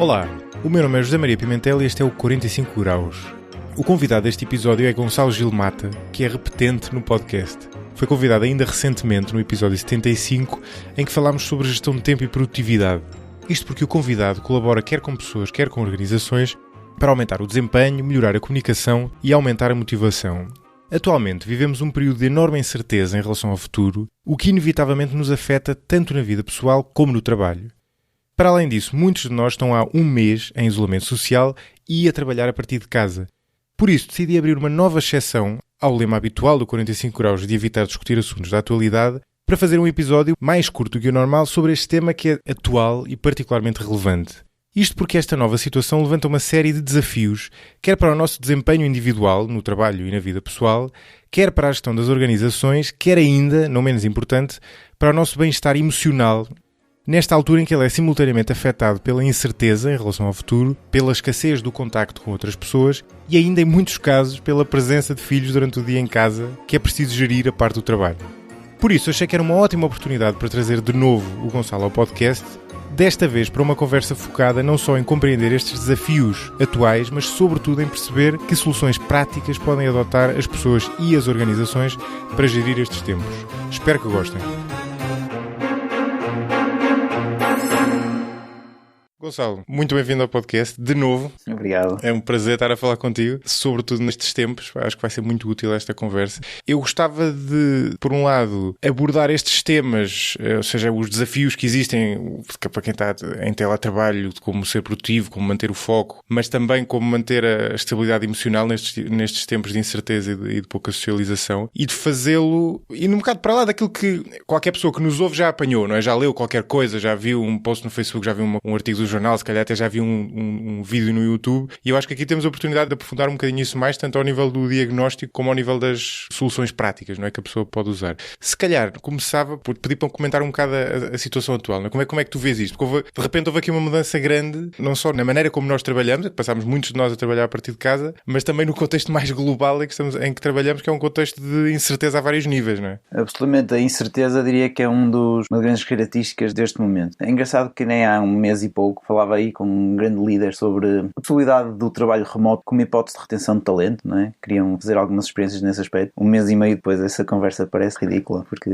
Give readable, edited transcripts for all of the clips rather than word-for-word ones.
Olá, o meu nome é José Maria Pimentel e este é o 45 Graus. O convidado deste episódio é Gonçalo Gil Mata, que é repetente no podcast. Foi convidado ainda recentemente no episódio 75, em que falámos sobre gestão de tempo e produtividade. Isto porque o convidado colabora quer com pessoas, quer com organizações, para aumentar o desempenho, melhorar a comunicação e aumentar a motivação. Atualmente vivemos um período de enorme incerteza em relação ao futuro, o que inevitavelmente nos afeta tanto na vida pessoal como no trabalho. Para além disso, muitos de nós estão há um mês em isolamento social e a trabalhar a partir de casa. Por isso, decidi abrir uma nova exceção ao lema habitual do 45 Graus de evitar discutir assuntos da atualidade para fazer um episódio mais curto que o normal sobre este tema que é atual e particularmente relevante. Isto porque esta nova situação levanta uma série de desafios, quer para o nosso desempenho individual, no trabalho e na vida pessoal, quer para a gestão das organizações, quer ainda, não menos importante, para o nosso bem-estar emocional, nesta altura em que ele é simultaneamente afetado pela incerteza em relação ao futuro, pela escassez do contacto com outras pessoas e ainda em muitos casos pela presença de filhos durante o dia em casa, que é preciso gerir a parte do trabalho. Por isso, achei que era uma ótima oportunidade para trazer de novo o Gonçalo ao podcast, desta vez para uma conversa focada não só em compreender estes desafios atuais, mas sobretudo em perceber que soluções práticas podem adotar as pessoas e as organizações para gerir estes tempos. Espero que gostem. Gonçalo, muito bem-vindo ao podcast, de novo. Obrigado. É um prazer estar a falar contigo, sobretudo nestes tempos. Acho que vai ser muito útil esta conversa. Eu gostava de, por um lado, abordar estes temas, ou seja, os desafios que existem para quem está em teletrabalho, de como ser produtivo, como manter o foco, mas também como manter a estabilidade emocional nestes tempos de incerteza e de pouca socialização, e de fazê-lo, e um bocado para lá daquilo que qualquer pessoa que nos ouve já apanhou, não é? Já leu qualquer coisa, já viu um post no Facebook, já viu um artigo do jornal, se calhar até já vi um vídeo no YouTube, e eu acho que aqui temos a oportunidade de aprofundar um bocadinho isso mais, tanto ao nível do diagnóstico como ao nível das soluções práticas, não é, que a pessoa pode usar. Se calhar começava por pedir para comentar um bocado a situação atual, não é? Como é que tu vês isto? Porque de repente houve aqui uma mudança grande, não só na maneira como nós trabalhamos, passámos muitos de nós a trabalhar a partir de casa, mas também no contexto mais global em que trabalhamos, que é um contexto de incerteza a vários níveis, não é? Absolutamente, a incerteza diria que é uma das grandes características deste momento. É engraçado que nem há um mês e pouco falava aí com um grande líder sobre a possibilidade do trabalho remoto como hipótese de retenção de talento, não é? Queriam fazer algumas experiências nesse aspecto. Um mês e meio depois essa conversa parece ridícula, porque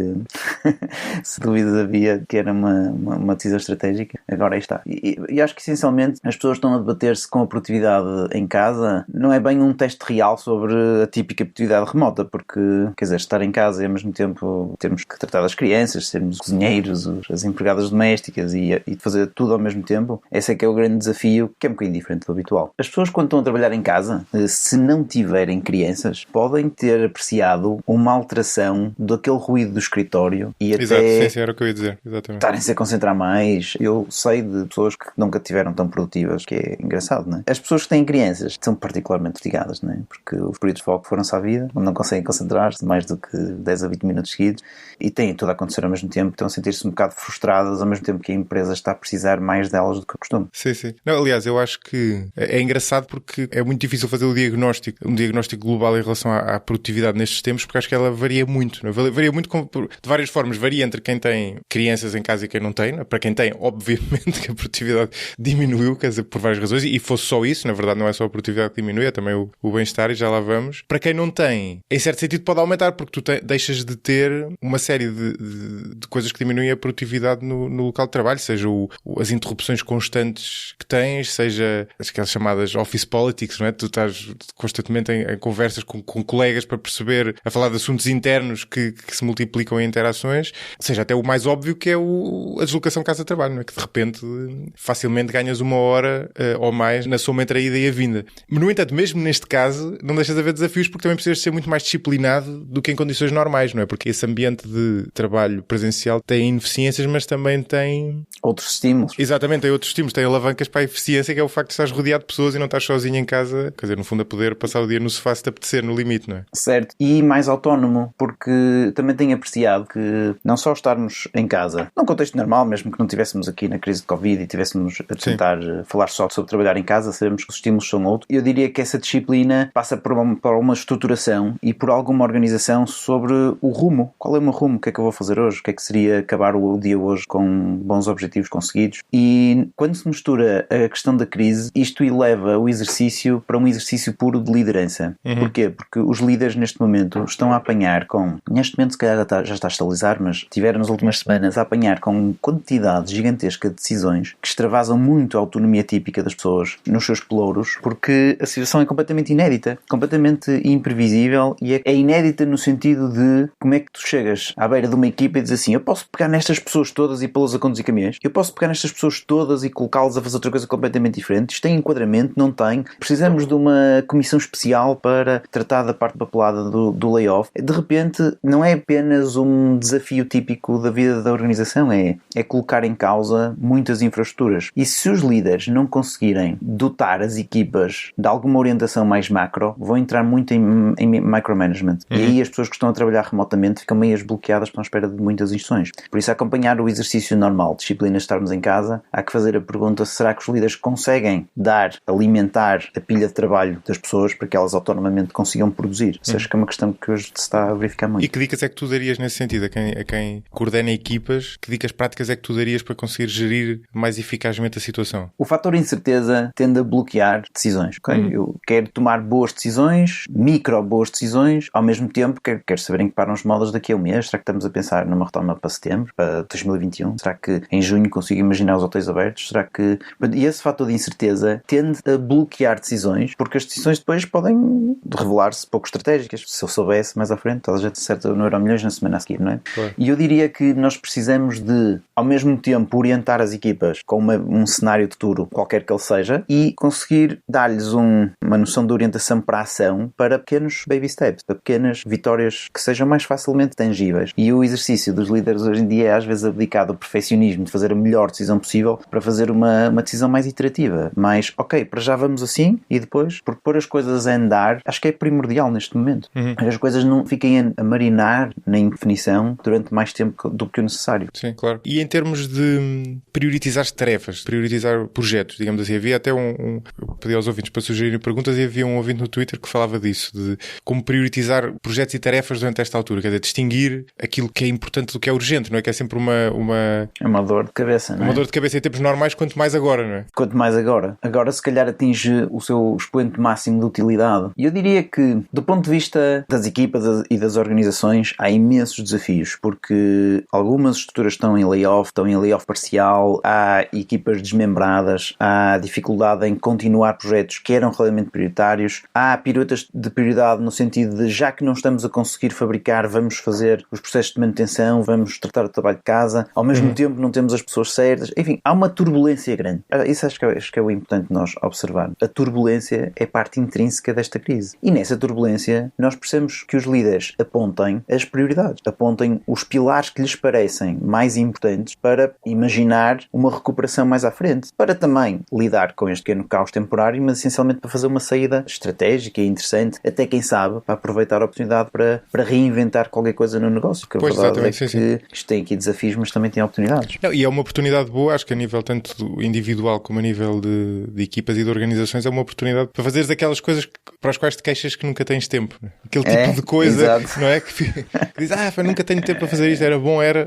se dúvidas havia que era uma decisão estratégica, agora aí está. E acho que essencialmente as pessoas estão a debater-se com a produtividade em casa, não é bem um teste real sobre a típica produtividade remota, porque, quer dizer, estar em casa e ao mesmo tempo termos que tratar das crianças, sermos cozinheiros, as empregadas domésticas e fazer tudo ao mesmo tempo, esse é que é o grande desafio, que é um bocadinho diferente do habitual. As pessoas, quando estão a trabalhar em casa, se não tiverem crianças, podem ter apreciado uma alteração daquele ruído do escritório e até sim, era o que eu ia dizer. Exatamente. Estarem-se a concentrar mais. Eu sei de pessoas que nunca tiveram tão produtivas, que é engraçado, não é? As pessoas que têm crianças são particularmente fatigadas, não é? Porque os períodos de foco foram-se à vida, não conseguem concentrar-se mais do que 10 a 20 minutos seguidos e têm tudo a acontecer ao mesmo tempo, estão a sentir-se um bocado frustradas ao mesmo tempo que a empresa está a precisar mais delas do que costume. Sim, sim. Não, aliás, eu acho que é engraçado porque é muito difícil fazer um diagnóstico global em relação à produtividade nestes tempos, porque acho que ela varia muito, não é? Varia muito de várias formas. Varia entre quem tem crianças em casa e quem não tem, não é? Para quem tem, obviamente que a produtividade diminuiu, quer dizer, por várias razões, e fosse só isso, na verdade não é só a produtividade que diminui, é também o bem-estar, e já lá vamos. Para quem não tem, em certo sentido pode aumentar, porque tu deixas de ter uma série de coisas que diminuem a produtividade no local de trabalho, seja as interrupções constantes que tens, seja aquelas chamadas office politics, não é? Tu estás constantemente em conversas com colegas para perceber, a falar de assuntos internos que se multiplicam em interações, seja até o mais óbvio que é a deslocação casa-trabalho, não é? Que de repente facilmente ganhas uma hora ou mais na soma entre a ida e a vinda. Mas, no entanto, mesmo neste caso, não deixas de haver desafios, porque também precisas ser muito mais disciplinado do que em condições normais, não é? Porque esse ambiente de trabalho presencial tem ineficiências, mas também tem outros estímulos. Exatamente, tem outros estímulos, tem alavancas para a eficiência, que é o facto de estás rodeado de pessoas e não estás sozinho em casa, quer dizer, no fundo a poder passar o dia no sofá se te apetecer, no limite, não é? Certo, e mais autónomo, porque também tenho apreciado que não só estarmos em casa, num contexto normal, mesmo que não estivéssemos aqui na crise de Covid e estivéssemos a tentar falar só sobre trabalhar em casa, sabemos que os estímulos são outros. Eu diria que essa disciplina passa por uma estruturação e por alguma organização sobre o rumo. Qual é o meu rumo? O que é que eu vou fazer hoje? O que é que seria acabar o dia hoje com bons objetivos conseguidos? E quando se mistura a questão da crise, isto eleva o exercício para um exercício puro de liderança. Porquê? Porque os líderes neste momento estão a apanhar neste momento se calhar já está a estabilizar, mas tiveram nas últimas semanas a apanhar com quantidade gigantesca de decisões que extravasam muito a autonomia típica das pessoas nos seus pelouros, porque a situação é completamente inédita, completamente imprevisível, e é inédita no sentido de como é que tu chegas à beira de uma equipa e dizes assim: eu posso pegar nestas pessoas todas e pô-las a conduzir caminhões, eu posso pegar nestas pessoas todas e colocá-las a fazer outra coisa completamente diferente. Isto tem enquadramento? Não tem. Precisamos de uma comissão especial para tratar da parte papelada do layoff. De repente, não é apenas um desafio típico da vida da organização, é colocar em causa muitas infraestruturas. E se os líderes não conseguirem dotar as equipas de alguma orientação mais macro, vão entrar muito em micromanagement. E aí as pessoas que estão a trabalhar remotamente ficam meio bloqueadas, estão à espera de muitas instruções. Por isso, acompanhar o exercício normal, disciplina de estarmos em casa, há que fazer a pergunta: será que os líderes conseguem alimentar a pilha de trabalho das pessoas para que elas autonomamente consigam produzir? Acho que é uma questão que hoje se está a verificar muito. E que dicas é que tu darias nesse sentido? A quem coordena equipas, que dicas práticas é que tu darias para conseguir gerir mais eficazmente a situação? O fator incerteza tende a bloquear decisões. Okay? Eu quero tomar boas decisões, boas decisões, ao mesmo tempo quero saber em que param os modos daqui a um mês. Será que estamos a pensar numa retoma para setembro, para 2021? Será que em junho consigo imaginar os hotéis abertos? Será que... E esse fator de incerteza tende a bloquear decisões, porque as decisões depois podem revelar-se pouco estratégicas. Se eu soubesse mais à frente, talvez já acerta no Euromilhões na semana a seguir, não é? Claro. E eu diria que nós precisamos de, ao mesmo tempo, orientar as equipas com um cenário de futuro, qualquer que ele seja, e conseguir dar-lhes uma noção de orientação para a ação, para pequenos baby steps, para pequenas vitórias que sejam mais facilmente tangíveis. E o exercício dos líderes hoje em dia é às vezes abdicado ao perfeccionismo de fazer a melhor decisão possível para fazer uma decisão mais iterativa. Mas, ok, para já vamos assim, e depois, porque pôr as coisas a andar, acho que é primordial neste momento. As coisas não fiquem a marinar na indefinição durante mais tempo do que o necessário. Sim, claro. E em termos de prioritizar tarefas, priorizar projetos, digamos assim, havia até eu pedi aos ouvintes para sugerirem perguntas e havia um ouvinte no Twitter que falava disso, de como priorizar projetos e tarefas durante esta altura, quer dizer, distinguir aquilo que é importante do que é urgente, não é? Que é sempre É uma dor de cabeça, não é? Uma dor de cabeça em tempos normais, quanto mais agora, não é? Quanto mais agora. Agora, se calhar, atinge o seu expoente máximo de utilidade. E eu diria que, do ponto de vista das equipas e das organizações, há imensos desafios, porque algumas estruturas estão em layoff parcial, há equipas desmembradas, há dificuldade em continuar projetos que eram realmente prioritários, há piruetas de prioridade no sentido de, já que não estamos a conseguir fabricar, vamos fazer os processos de manutenção, vamos tratar do trabalho de casa, ao mesmo tempo não temos as pessoas certas. Enfim, há uma turbulência grande. Isso acho que é o importante nós observar. A turbulência é parte intrínseca desta crise. E nessa turbulência nós precisamos que os líderes apontem as prioridades, apontem os pilares que lhes parecem mais importantes para imaginar uma recuperação mais à frente, para também lidar com este pequeno caos temporário, mas essencialmente para fazer uma saída estratégica e interessante, até quem sabe, para aproveitar a oportunidade para reinventar qualquer coisa no negócio. Que a verdade é que isto tem aqui desafios, mas também tem oportunidades. Não, e é uma oportunidade boa, acho que a nível tanto individual como a nível de equipas e de organizações, é uma oportunidade para fazeres aquelas coisas para as quais te queixas que nunca tens tempo. Aquele tipo de coisa, exato, não é? Que diz, nunca tenho tempo para fazer isto, era bom, era...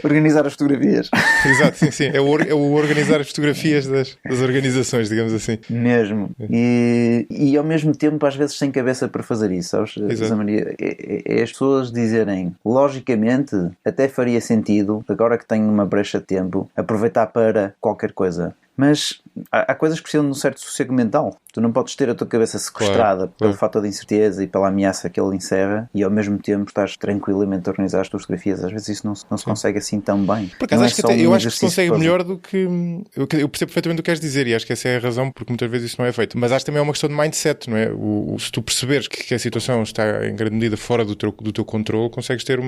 Organizar as fotografias. Exato, sim. É o organizar as fotografias das organizações, digamos assim. Mesmo. E ao mesmo tempo, às vezes, sem cabeça para fazer isso, sabes? Maria, é as pessoas dizerem, logicamente, até faria sentido, agora que tenho uma brecha de tempo, aproveitar para qualquer coisa. Mas há coisas que precisam de um certo sossego mental. Tu não podes ter a tua cabeça sequestrada pelo fator de incerteza e pela ameaça que ele encerra, e ao mesmo tempo estás tranquilamente a organizar as tuas fotografias. Às vezes isso não se consegue assim tão bem. Por acaso, eu acho que se consegue melhor do que... Eu percebo perfeitamente o que queres dizer, e acho que essa é a razão porque muitas vezes isso não é feito. Mas acho que também é uma questão de mindset, não é? Se tu perceberes que a situação está em grande medida fora do teu controle, consegues ter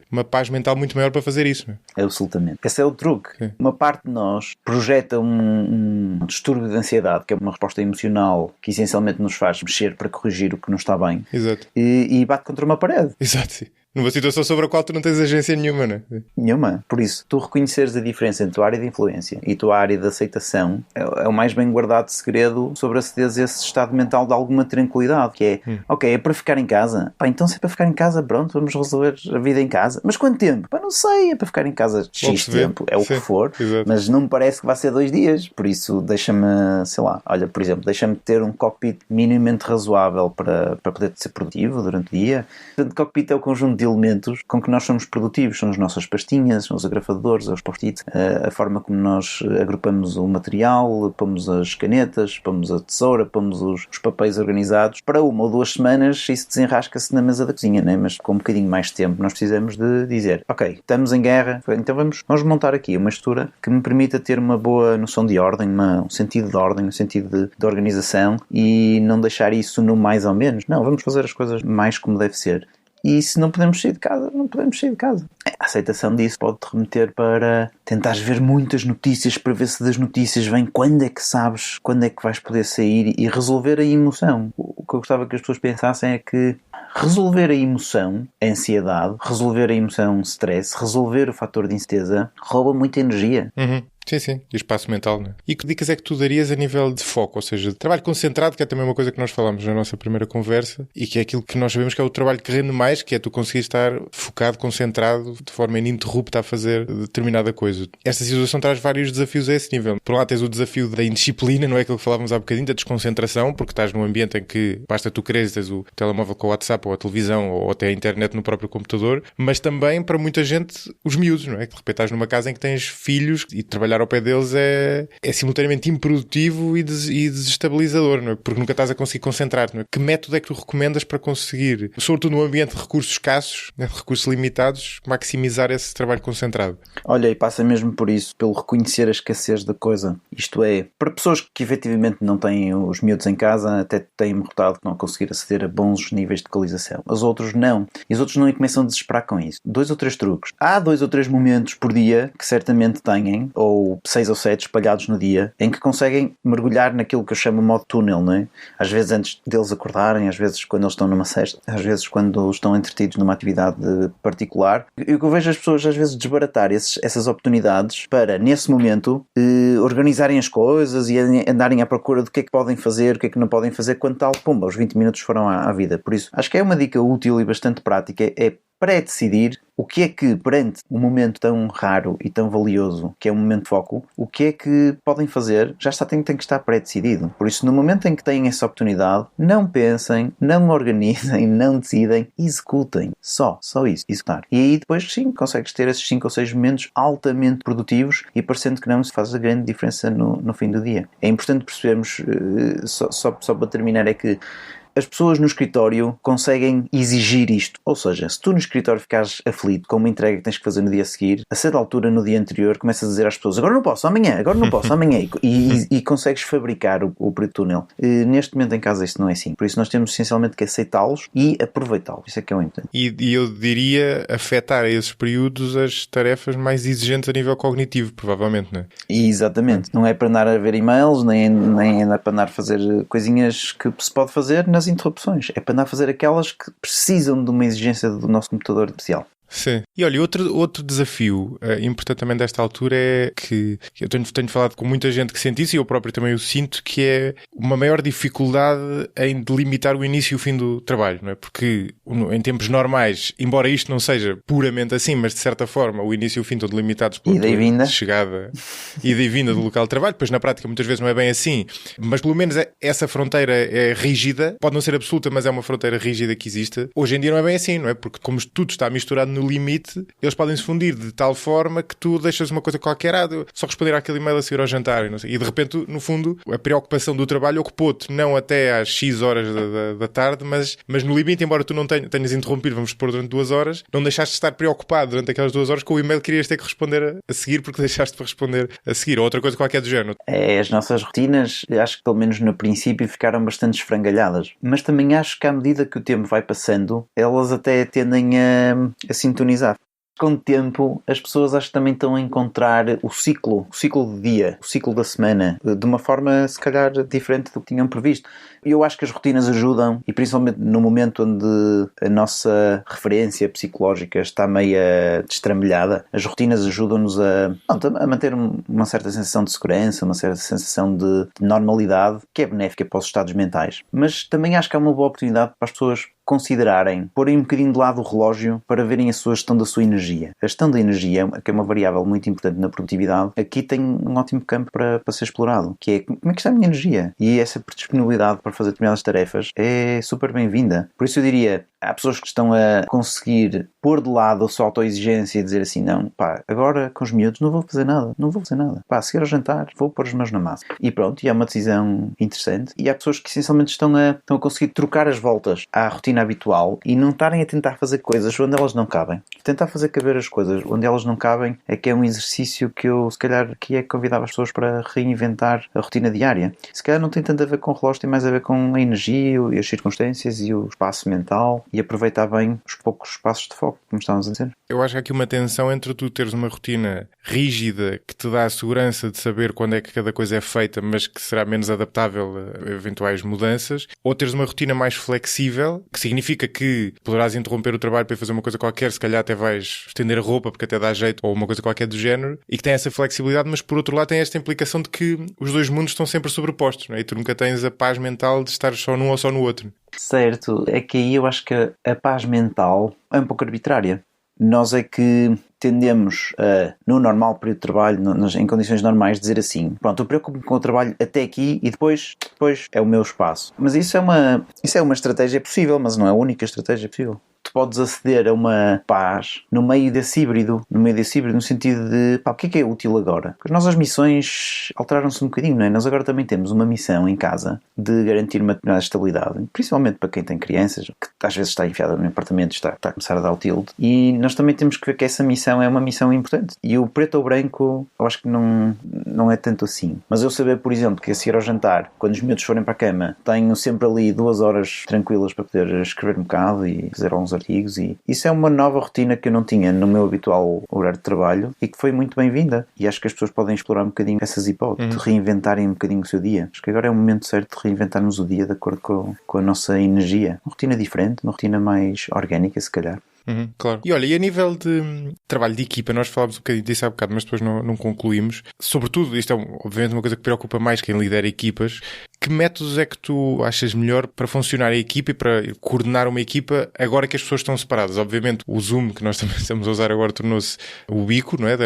uma paz mental muito maior para fazer isso. Não é? Absolutamente. Esse é o truque. Sim. Uma parte de nós projeta um distúrbio de ansiedade, que é uma resposta emocional que essencialmente nos faz mexer para corrigir o que não está bem. Exato. E bate contra uma parede. Exato, sim. numa situação sobre a qual tu não tens agência nenhuma, não é? Nenhuma. Por isso, tu reconheceres a diferença entre a tua área de influência e a tua área de aceitação é o mais bem guardado segredo sobre acederes a esse estado mental de alguma tranquilidade, que é, ok, é para ficar em casa? Pá, então se é para ficar em casa, pronto, vamos resolver a vida em casa. Mas quanto tempo? Pá, não sei, é para ficar em casa X tempo, é o que for, mas não me parece que vai ser 2 dias, por isso deixa-me, sei lá, olha, por exemplo, deixa-me ter um cockpit minimamente razoável para poder ser produtivo durante o dia. O cockpit é o conjunto de elementos com que nós somos produtivos, são as nossas pastinhas, são os agrafadores, os post-its, a forma como nós agrupamos o material, pomos as canetas, pomos a tesoura, pomos os papéis organizados. Para 1 ou 2 semanas isso desenrasca-se na mesa da cozinha, né? Mas com um bocadinho mais de tempo nós precisamos de dizer, ok, estamos em guerra, então vamos montar aqui uma estrutura que me permita ter uma boa noção de ordem, um sentido de ordem, um sentido de organização e não deixar isso no mais ou menos. Não, vamos fazer as coisas mais como deve ser. E se não podemos sair de casa, não podemos sair de casa. A aceitação disso pode-te remeter para tentares ver muitas notícias para ver se das notícias vem quando é que sabes, quando é que vais poder sair e resolver a emoção. O que eu gostava que as pessoas pensassem é que resolver a emoção, a ansiedade, resolver a emoção stress, resolver o fator de incerteza, rouba muita energia. Sim. E espaço mental, não é? E que dicas é que tu darias a nível de foco? Ou seja, de trabalho concentrado, que é também uma coisa que nós falámos na nossa primeira conversa e que é aquilo que nós sabemos que é o trabalho que rende mais, que é tu conseguir estar focado, concentrado, de forma ininterrupta a fazer determinada coisa. Esta situação traz vários desafios a esse nível. Por um lado tens o desafio da indisciplina, não é aquilo que falávamos há bocadinho, da desconcentração, porque estás num ambiente em que basta tu quereres, tens o telemóvel com o WhatsApp ou a televisão ou até a internet no próprio computador, mas também para muita gente os miúdos, não é? Que de repente estás numa casa em que tens filhos e trabalhar ao pé deles é simultaneamente improdutivo e desestabilizador, não é? Porque nunca estás a conseguir concentrar, não é? Que método é que tu recomendas para conseguir, sobretudo num ambiente de recursos escassos, né, de recursos limitados, maximizar esse trabalho concentrado? Olha, e passa mesmo por isso, pelo reconhecer a escassez da coisa. Isto é, para pessoas que efetivamente não têm os miúdos em casa, até têm-me notado que não conseguir aceder a bons níveis de localização. Os outros não. E os outros não começam a desesperar com isso. 2 ou 3 truques. Há 2 ou 3 momentos por dia que certamente têm, ou 6 ou 7 espalhados no dia, em que conseguem mergulhar naquilo que eu chamo de modo túnel, não é? Às vezes antes deles acordarem, às vezes quando eles estão numa sesta, às vezes quando estão entretidos numa atividade particular. E o que eu vejo as pessoas às vezes desbaratar essas oportunidades para, nesse momento, organizarem as coisas e andarem à procura do que é que podem fazer, o que é que não podem fazer, quando tal, pumba, os 20 minutos foram à vida. Por isso, acho que é uma dica útil e bastante prática, é pré-decidir o que é que, perante um momento tão raro e tão valioso, que é um momento de foco, o que é que podem fazer, já está, tem que estar pré-decidido. Por isso, no momento em que têm essa oportunidade, não pensem, não organizem, não decidem, executem. Só isso, executar. E aí depois, sim, consegues ter esses 5 ou 6 momentos altamente produtivos e parecendo que não se faz a grande diferença no fim do dia. É importante percebermos, só para terminar, é que as pessoas no escritório conseguem exigir isto. Ou seja, se tu no escritório ficares aflito com uma entrega que tens que fazer no dia a seguir, a certa altura no dia anterior começas a dizer às pessoas agora não posso, amanhã, e consegues fabricar o período túnel. Neste momento em casa isso não é assim. Por isso nós temos essencialmente que aceitá-los e aproveitá-los. Isso é que é o importante. E eu diria afetar a esses períodos as tarefas mais exigentes a nível cognitivo, provavelmente, não é? Exatamente. Não é para andar a ver e-mails, nem é para andar a fazer coisinhas que se pode fazer nas interrupções. É para andar a fazer aquelas que precisam de uma exigência do nosso computador especial. Sim. E olha, outro desafio importante também desta altura é que eu tenho falado com muita gente que sente isso e eu próprio também o sinto, que é uma maior dificuldade em delimitar o início e o fim do trabalho, não é? Porque em tempos normais, embora isto não seja puramente assim, mas de certa forma o início e o fim estão delimitados pela chegada e da vinda do local de trabalho, pois na prática muitas vezes não é bem assim, mas pelo menos essa fronteira é rígida, pode não ser absoluta, mas é uma fronteira rígida que existe. Hoje em dia não é bem assim, não é? Porque como tudo está misturado no limite, eles podem se fundir de tal forma que tu deixas uma coisa qualquer, só responder àquele e-mail a seguir ao jantar e, não sei, e de repente, no fundo, a preocupação do trabalho ocupou-te não até às X horas da tarde, mas no limite, embora tu não tenhas interrompido, vamos supor, durante 2 horas, não deixaste de estar preocupado durante aquelas 2 horas com o e-mail que querias ter que responder a seguir porque deixaste de responder a seguir, ou outra coisa qualquer do género. As nossas rotinas, acho que pelo menos no princípio ficaram bastante esfrangalhadas, mas também acho que à medida que o tempo vai passando, elas até tendem a sintonizar. com o tempo, as pessoas acho que também estão a encontrar o ciclo do dia, o ciclo da semana, de uma forma se calhar diferente do que tinham previsto. Eu acho que as rotinas ajudam, e principalmente no momento onde a nossa referência psicológica está meia destramelhada, as rotinas ajudam-nos a manter uma certa sensação de segurança, uma certa sensação de normalidade, que é benéfica para os estados mentais. Mas também acho que é uma boa oportunidade para as pessoas considerarem, porem um bocadinho de lado o relógio para verem a sua gestão da sua energia. A gestão da energia, que é uma variável muito importante na produtividade, aqui tem um ótimo campo para ser explorado, que é como é que está a minha energia? E essa disponibilidade para fazer determinadas tarefas é super bem-vinda. Por isso eu diria, há pessoas que estão a conseguir pôr de lado a sua autoexigência e dizer assim, não, pá, agora com os miúdos não vou fazer nada. Pá, a seguir ao jantar, vou pôr os mãos na massa. E pronto, e é uma decisão interessante. E há pessoas que essencialmente estão a conseguir trocar as voltas à rotina habitual e não estarem a tentar fazer coisas onde elas não cabem. Tentar fazer caber as coisas onde elas não cabem é que é um exercício que eu, se calhar, que é convidava as pessoas para reinventar a rotina diária. Se calhar não tem tanto a ver com o relógio, tem mais a ver com a energia e as circunstâncias e o espaço mental e aproveitar bem os poucos espaços de foco, como estávamos a dizer. Eu acho que há aqui uma tensão entre tu teres uma rotina rígida que te dá a segurança de saber quando é que cada coisa é feita, mas que será menos adaptável a eventuais mudanças, ou teres uma rotina mais flexível, que significa que poderás interromper o trabalho para ir fazer uma coisa qualquer, se calhar até vais estender a roupa porque até dá jeito, ou uma coisa qualquer do género, e que tem essa flexibilidade, mas por outro lado tem esta implicação de que os dois mundos estão sempre sobrepostos, não é? E tu nunca tens a paz mental de estar só num ou só no outro. Certo, é que aí eu acho que a paz mental é um pouco arbitrária. Nós é que tendemos a, no normal período de trabalho, em condições normais, dizer assim, pronto, eu preocupo-me com o trabalho até aqui e depois é o meu espaço. Mas isso é uma estratégia possível, mas não é a única estratégia possível. Tu podes aceder a uma paz no meio desse híbrido, no sentido de, pá, o que é útil agora? Porque nós as missões alteraram-se um bocadinho, não é? Nós agora também temos uma missão em casa de garantir uma determinada estabilidade, principalmente para quem tem crianças, que às vezes está enfiada no apartamento, está a começar a dar o tilt, e nós também temos que ver que essa missão é uma missão importante. E o preto ou branco, eu acho que não é tanto assim. Mas eu saber, por exemplo, que a seguir ao jantar, quando os miúdos forem para a cama, tenho sempre ali 2 horas tranquilas para poder escrever um bocado e fazer alguns artigos, e isso é uma nova rotina que eu não tinha no meu habitual horário de trabalho e que foi muito bem-vinda, e acho que as pessoas podem explorar um bocadinho essas hipóteses, de reinventarem um bocadinho o seu dia. Acho que agora é o momento certo de reinventarmos o dia de acordo com a nossa energia. Uma rotina diferente, uma rotina mais orgânica, se calhar. Claro. E olha, e a nível de trabalho de equipa, nós falámos um bocadinho disso há bocado, mas depois não concluímos. Sobretudo, isto é obviamente uma coisa que preocupa mais quem lidera equipas. Que métodos é que tu achas melhor para funcionar a equipa e para coordenar uma equipa agora que as pessoas estão separadas? Obviamente, o Zoom, que nós também estamos a usar agora, tornou-se o bico, não é?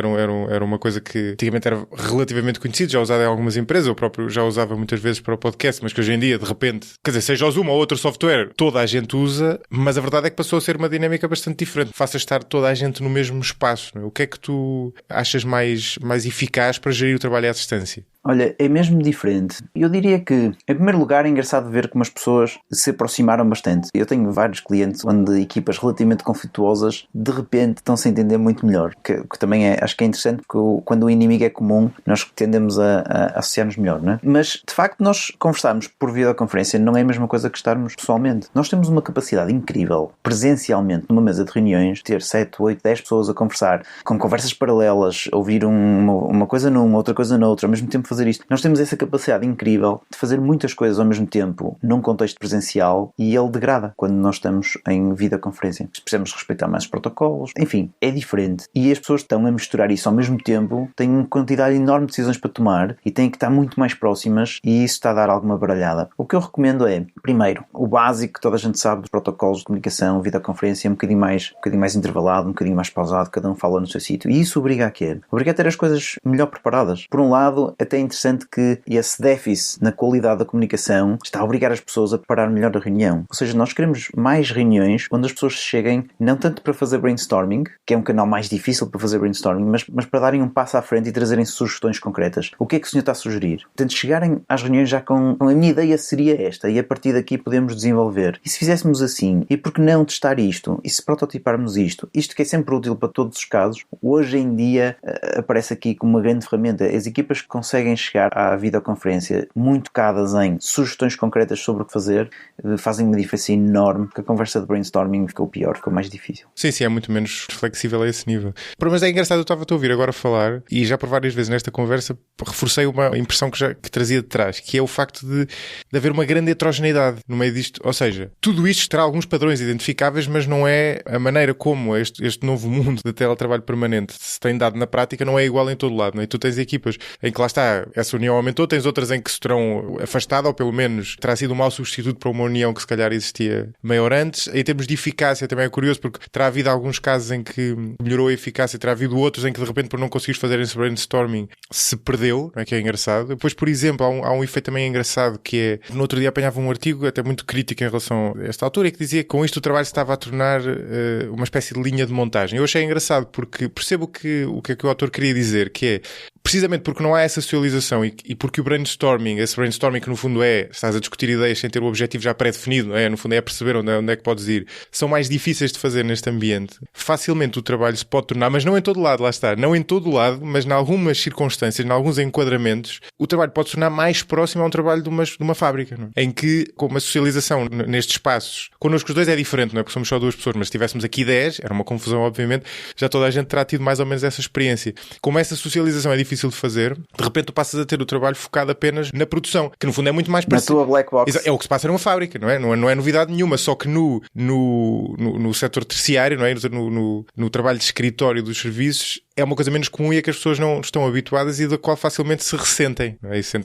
Era uma coisa que antigamente era relativamente conhecida, já usada em algumas empresas, eu próprio já usava muitas vezes para o podcast, mas que hoje em dia, de repente, quer dizer, seja o Zoom ou outro software, toda a gente usa, mas a verdade é que passou a ser uma dinâmica bastante diferente. Faça estar toda a gente no mesmo espaço, não é? O que é que tu achas mais eficaz para gerir o trabalho à distância? Olha, é mesmo diferente. Eu diria que, em primeiro lugar, é engraçado ver como as pessoas se aproximaram bastante. Eu tenho vários clientes onde equipas relativamente conflituosas de repente estão-se a entender muito melhor. Que também acho que é interessante porque quando o inimigo é comum, nós tendemos a associar-nos melhor, não é? Mas, de facto, nós conversarmos por videoconferência não é a mesma coisa que estarmos pessoalmente. Nós temos uma capacidade incrível, presencialmente, numa mesa de reuniões, ter 7, 8, 10 pessoas a conversar, com conversas paralelas, ouvir uma coisa numa, outra coisa noutra, ao mesmo tempo fazer isto. Nós temos essa capacidade incrível de fazer muitas coisas ao mesmo tempo num contexto presencial, e ele degrada quando nós estamos em videoconferência. Precisamos respeitar mais os protocolos. Enfim, é diferente. E as pessoas estão a misturar isso ao mesmo tempo, têm uma quantidade enorme de decisões para tomar e têm que estar muito mais próximas, e isso está a dar alguma baralhada. O que eu recomendo é, primeiro, o básico que toda a gente sabe dos protocolos de comunicação, videoconferência, um bocadinho mais intervalado, um bocadinho mais pausado, cada um fala no seu sítio. E isso obriga a quê? Obriga a ter as coisas melhor preparadas. Por um lado, até é interessante que esse déficit na qualidade da comunicação está a obrigar as pessoas a preparar melhor a reunião. Ou seja, nós queremos mais reuniões onde as pessoas cheguem não tanto para fazer brainstorming, que é um canal mais difícil para fazer brainstorming, mas para darem um passo à frente e trazerem sugestões concretas. O que é que o senhor está a sugerir? Portanto, chegarem às reuniões já com a minha ideia seria esta, e a partir daqui podemos desenvolver. E se fizéssemos assim? E por que não testar isto? E se prototiparmos isto? Isto que é sempre útil para todos os casos, hoje em dia aparece aqui como uma grande ferramenta. As equipas que conseguem conseguem chegar à videoconferência muito focadas em sugestões concretas sobre o que fazer, fazem uma diferença enorme, porque a conversa de brainstorming ficou pior, ficou mais difícil. Sim, é muito menos flexível a esse nível. Mas é engraçado, eu estava a ouvir agora falar, e já por várias vezes nesta conversa reforcei uma impressão que trazia de trás, que é o facto de haver uma grande heterogeneidade no meio disto. Ou seja, tudo isto terá alguns padrões identificáveis, mas não é a maneira como este novo mundo de teletrabalho permanente se tem dado na prática, não é igual em todo lado. Não é? Tu tens equipas em que lá está, essa união aumentou, tens outras em que se terão afastado, ou pelo menos terá sido um mau substituto para uma união que se calhar existia maior antes. Em termos de eficácia também é curioso, porque terá havido alguns casos em que melhorou a eficácia, terá havido outros em que de repente por não conseguires fazer esse brainstorming se perdeu, não é? Que é engraçado. Depois, por exemplo, há um efeito também engraçado que é, no outro dia apanhava um artigo até muito crítico em relação a esta altura, que dizia que com isto o trabalho se estava a tornar uma espécie de linha de montagem. Eu achei engraçado porque percebo o que o autor queria dizer, que é precisamente porque não há essa socialização e porque o brainstorming, esse brainstorming que no fundo estás a discutir ideias sem ter o objetivo já pré-definido, não é? No fundo é perceber onde é que podes ir, são mais difíceis de fazer neste ambiente. Facilmente o trabalho se pode tornar, mas não em todo lado, lá está, não em todo lado, mas em algumas circunstâncias, em alguns enquadramentos, o trabalho pode se tornar mais próximo a um trabalho de uma fábrica, não é? Em que, com uma socialização nestes espaços, connosco os dois é diferente, não é? Porque somos só 2 pessoas, mas se tivéssemos aqui 10, era uma confusão, obviamente, já toda a gente terá tido mais ou menos essa experiência. Como essa socialização é difícil de fazer, de repente tu passas a ter o trabalho focado apenas na produção, que no fundo é muito mais parecido. Na tua black box. É o que se passa numa fábrica, não é? Não é novidade nenhuma, só que no setor terciário, não é? No trabalho de escritório dos serviços, é uma coisa menos comum e é que as pessoas não estão habituadas e da qual facilmente se ressentem, não é? Isso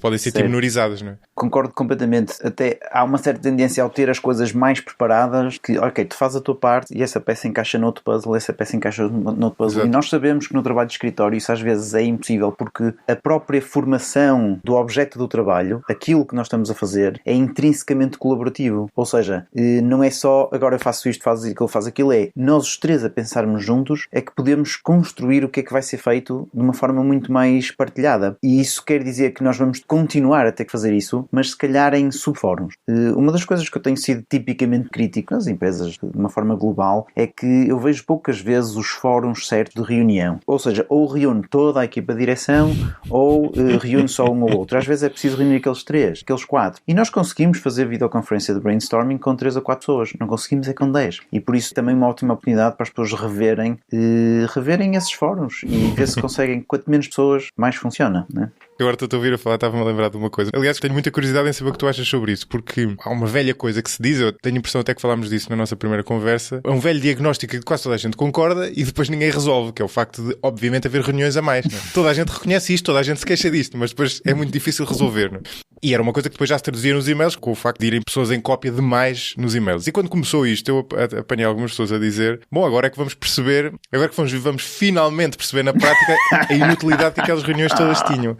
podem ser minorizadas, não é? Concordo completamente. Até há uma certa tendência ao ter as coisas mais preparadas, que, ok, tu fazes a tua parte e essa peça encaixa noutro puzzle, essa peça encaixa noutro puzzle. Exato. E nós sabemos que no trabalho de escritório isso às vezes é impossível, porque a própria formação do objeto do trabalho, aquilo que nós estamos a fazer, é intrinsecamente colaborativo. Ou seja, não é só agora eu faço isto, fazes aquilo, faz aquilo, é nós os três a pensarmos juntos é que podemos construir o que é que vai ser feito de uma forma muito mais partilhada. E isso quer dizer que nós vamos continuar a ter que fazer isso, mas se calhar em subfóruns. Uma das coisas que eu tenho sido tipicamente crítico nas empresas de uma forma global é que eu vejo poucas vezes os fóruns certos de reunião. Ou seja, ou reúne toda a equipa de direção ou reúne só um ou outro. Às vezes é preciso reunir aqueles 3, aqueles 4. E nós conseguimos fazer videoconferência de brainstorming com 3 ou 4 pessoas. Não conseguimos é com 10. E por isso também uma ótima oportunidade para as pessoas reverem esses fóruns e ver se conseguem, quanto menos pessoas, mais funciona, né? Agora estou a ouvir a falar, estava-me a lembrar de uma coisa. Aliás, tenho muita curiosidade em saber o que tu achas sobre isso, porque há uma velha coisa que se diz, eu tenho a impressão até que falámos disso na nossa primeira conversa, é um velho diagnóstico que quase toda a gente concorda e depois ninguém resolve, que é o facto de, obviamente, haver reuniões a mais. Não é? Toda a gente reconhece isto, toda a gente se queixa disto, mas depois é muito difícil resolver. Não é? E era uma coisa que depois já se traduzia nos e-mails, com o facto de irem pessoas em cópia demais nos e-mails. E quando começou isto, eu apanhei algumas pessoas a dizer, bom, agora é que vamos perceber, agora que vamos finalmente perceber na prática a inutilidade que aquelas reuniões todas tinham.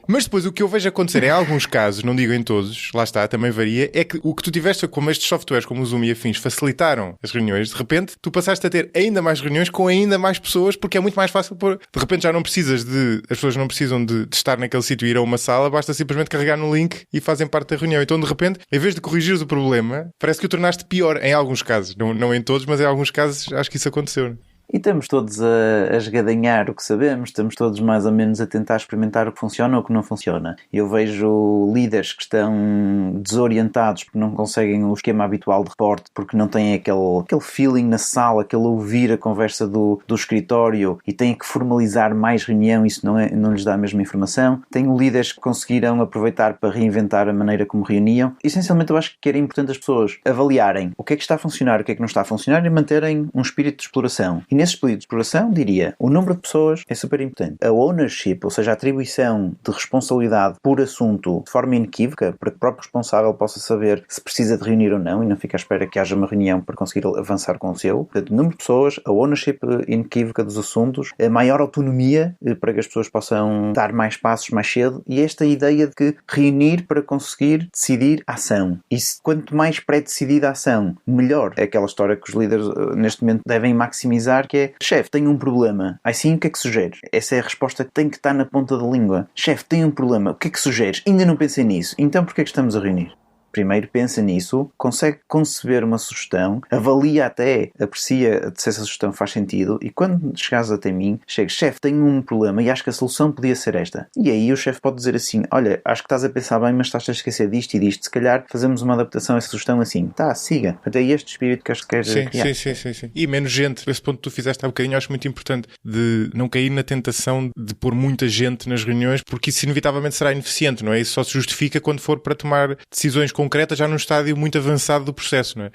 Mas depois o que eu vejo acontecer em alguns casos, não digo em todos, lá está, também varia, é que o que tu tiveste, como estes softwares como o Zoom e afins facilitaram as reuniões, de repente tu passaste a ter ainda mais reuniões com ainda mais pessoas, porque é muito mais fácil pôr. De repente já não precisas as pessoas não precisam de estar naquele sítio e ir a uma sala, basta simplesmente carregar no link e fazem parte da reunião. Então de repente, em vez de corrigires o problema, parece que o tornaste pior em alguns casos. Não em todos, mas em alguns casos acho que isso aconteceu. E estamos todos a esgadanhar o que sabemos, estamos todos mais ou menos a tentar experimentar o que funciona ou o que não funciona. Eu vejo líderes que estão desorientados porque não conseguem o esquema habitual de reporte, porque não têm aquele feeling na sala, aquele ouvir a conversa do escritório e têm que formalizar mais reunião, isso não lhes dá a mesma informação. Tenho líderes que conseguiram aproveitar para reinventar a maneira como reuniam. Essencialmente eu acho que era importante as pessoas avaliarem o que é que está a funcionar, o que é que não está a funcionar e manterem um espírito de exploração. E nesse espírito de exploração, diria, o número de pessoas é super importante. A ownership, ou seja, a atribuição de responsabilidade por assunto de forma inequívoca, para que o próprio responsável possa saber se precisa de reunir ou não e não fica à espera que haja uma reunião para conseguir avançar com o seu. Portanto, o número de pessoas, a ownership inequívoca dos assuntos, a maior autonomia para que as pessoas possam dar mais passos mais cedo e esta ideia de que reunir para conseguir decidir a ação. E quanto mais pré-decidida a ação, melhor. É aquela história que os líderes neste momento devem maximizar, que é: chefe, tenho um problema. Aí sim, o que é que sugeres? Essa é a resposta que tem que estar na ponta da língua. Chefe, tenho um problema. O que é que sugeres? Ainda não pensei nisso. Então porquê é que estamos a reunir? primeiro pensa nisso, consegue conceber uma sugestão, avalia até, aprecia se essa sugestão faz sentido, e quando chegares até mim, chega, chefe, tenho um problema e acho que a solução podia ser esta. E aí o chefe pode dizer assim, olha, acho que estás a pensar bem, mas estás a esquecer disto e disto, se calhar fazemos uma adaptação a essa sugestão assim, siga. Até este espírito que acho que queres criar. Sim. E menos gente, esse ponto que tu fizeste há bocadinho, acho muito importante, de não cair na tentação de pôr muita gente nas reuniões, porque isso inevitavelmente será ineficiente, não é? Isso só se justifica quando for para tomar decisões concretas já num estádio muito avançado do processo, não é?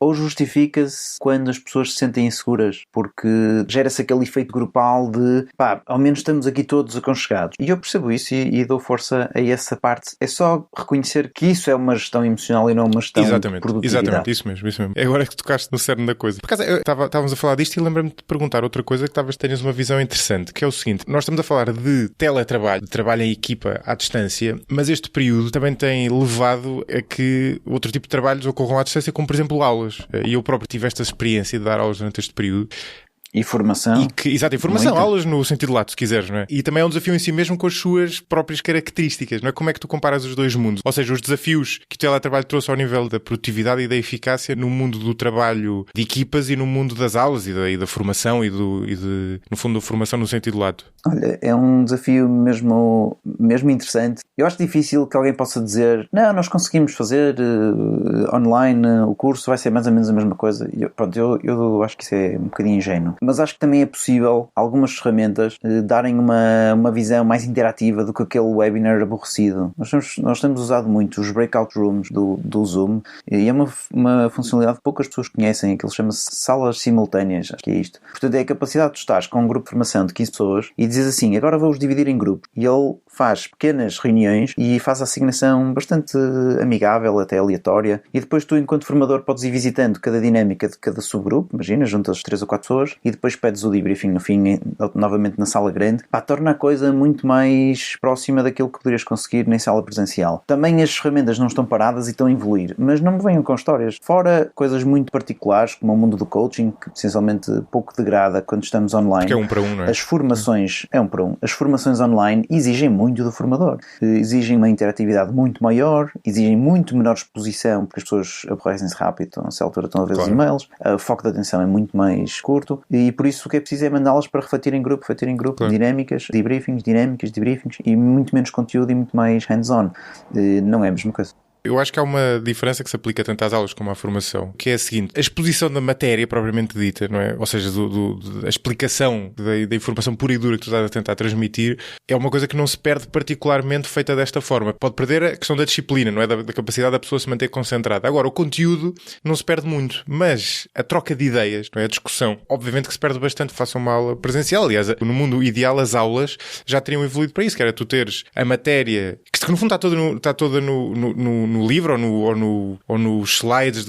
Ou justifica-se quando as pessoas se sentem inseguras, porque gera-se aquele efeito grupal de ao menos estamos aqui todos aconchegados. E eu percebo isso e dou força a essa parte. É só reconhecer que isso é uma gestão emocional e não uma gestão de produtividade. Exatamente, isso mesmo. É agora que tocaste no cerne da coisa. Por acaso, estávamos a falar disto e lembrei-me de perguntar outra coisa que talvez tenhas uma visão interessante, que é o seguinte, nós estamos a falar de teletrabalho, de trabalho em equipa à distância, mas este período também tem levado a que outro tipo de trabalhos ocorram à distância, como por exemplo aulas. E eu próprio tive esta experiência de dar aulas durante este período. E formação. Formação, aulas no sentido lato, se quiseres, não é? E também é um desafio em si mesmo com as suas próprias características, não é? Como é que tu comparas os dois mundos? Ou seja, os desafios que o teletrabalho trouxe ao nível da produtividade e da eficácia no mundo do trabalho de equipas e no mundo das aulas e da formação no fundo, da formação no sentido lato. Olha, é um desafio mesmo interessante. Eu acho difícil que alguém possa dizer não, nós conseguimos fazer online o curso, vai ser mais ou menos a mesma coisa. Eu acho que isso é um bocadinho ingênuo. Mas acho que também é possível algumas ferramentas darem uma visão mais interativa do que aquele webinar aborrecido. Nós temos usado muito os breakout rooms do Zoom e é uma funcionalidade que poucas pessoas conhecem, aquilo chama-se salas simultâneas, acho que é isto. Portanto, é a capacidade de tu estares com um grupo de formação de 15 pessoas e dizes assim, agora vou-os dividir em grupos. E ele faz pequenas reuniões e faz a assignação bastante amigável, até aleatória, e depois tu, enquanto formador, podes ir visitando cada dinâmica de cada subgrupo, imagina, juntas 3 ou 4 pessoas, e depois pedes o debriefing no fim, novamente na sala grande, torna a coisa muito mais próxima daquilo que poderias conseguir em sala presencial. Também as ferramentas não estão paradas e estão a evoluir, mas não me venham com histórias. Fora coisas muito particulares, como o mundo do coaching, que essencialmente pouco degrada quando estamos online. Porque é 1 para 1, não é? As formações, é 1 para 1. As formações online exigem muito do formador. Exigem uma interatividade muito maior, exigem muito menor exposição, porque as pessoas aborrecem-se rápido, então, nessa altura estão a ver os e-mails, o foco de atenção é muito mais curto, e por isso o que é preciso é mandá-las para refletir em grupo, claro. Dinâmicas, debriefings, e muito menos conteúdo e muito mais hands-on. Não é a mesma coisa. Eu acho que há uma diferença que se aplica tanto às aulas como à formação, que é a seguinte: a exposição da matéria propriamente dita, não é? Ou seja, a explicação da informação pura e dura que tu estás a tentar transmitir é uma coisa que não se perde particularmente feita desta forma. Pode perder a questão da disciplina, não é? Da capacidade da pessoa se manter concentrada. Agora, o conteúdo não se perde muito, mas a troca de ideias, não é? A discussão, obviamente que se perde bastante face a uma aula presencial. Aliás, no mundo ideal as aulas já teriam evoluído para isso, que era tu teres a matéria, que no fundo está toda no livro ou nos slides